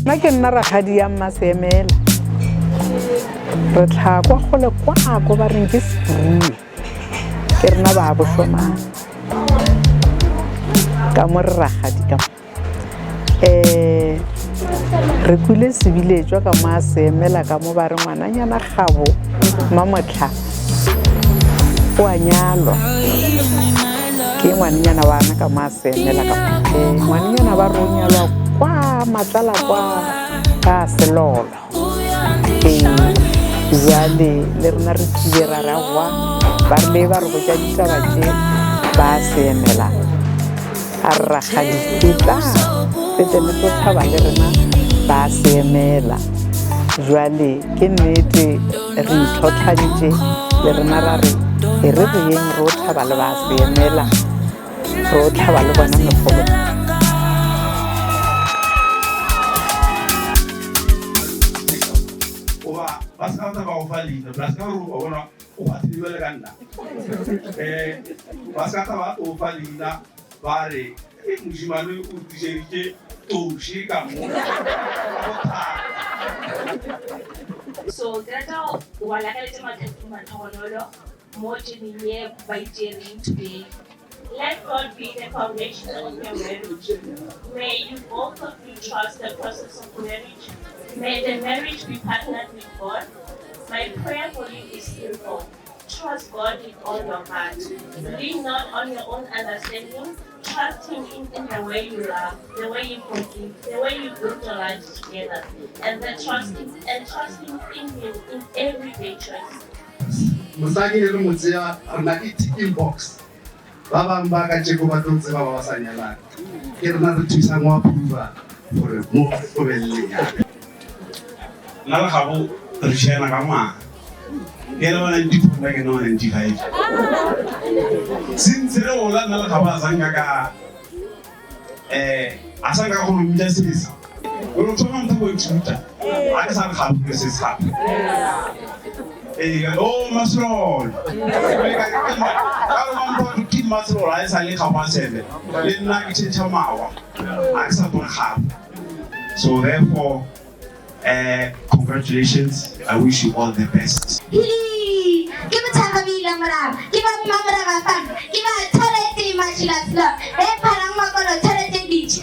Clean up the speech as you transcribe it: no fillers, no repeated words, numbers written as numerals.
nna ke nna rakgadi ya Mmaseemela re tlhakwa gole kwa ba reng ke Sprue ke rena ba bošomane ka mo re rakgadi ka re kwile sebiletswa ka Mmaseemela ka mo ba re ngwananyana Kgabo Mamotlha o a nyalwa ke ngwananyana bana ka Mmaseemela ka ngwananyana ba re o nyalwa kwa Matlala kwa ka Selolo jale le rena re tsile ra ragwa ba rile ba re botša ditaba tše ba Seemela a re rakgadi tla pete le tlo thaba le rena ba Seemela jale ke nnete re itlhotlhantše le rena ra re e re re yeng re o thaba le ba Seemela re o thaba le bona megolo Bascata va ofali, Bascata ora o fatti le ganna. Bascata va ofali na pare e mushimanu utijerike to shika mo. So data wala ka le mathatuma thonolo mo tshimiye ba itsering today. Let God be the foundation of your marriage. May you both of you trust the process of marriage. May the marriage be partnered with God. My prayer for you is simple. Trust God with all your heart. Lean not on your own understanding. Trust Him in the way you love, the way you forgive, the way you build your life together, and trust Him in Him in everyday choice. Musagi le motseya rena ke ticking box. Ba bang ba ka tsheko ba tlo tseba ba sa nyalang. Ke rena re thusa ngwa phuva gore mo go bellenya. La Kgabo re shena ka ngwana. Ke le bona diphuma ke no 95. Since re ola nna le Kgabo a sanga ka a sanga go mmila sesi. O lo tsoma motho go ithuta. A ka sa Kgabo ke se sa. Oh, Masrol. I want to keep Masrol. I say, "How said it?" Like Chamawa. So therefore, congratulations. I wish you all the best. Give it time to give up Mamma, give a toilet, my child's love. Parang Beach.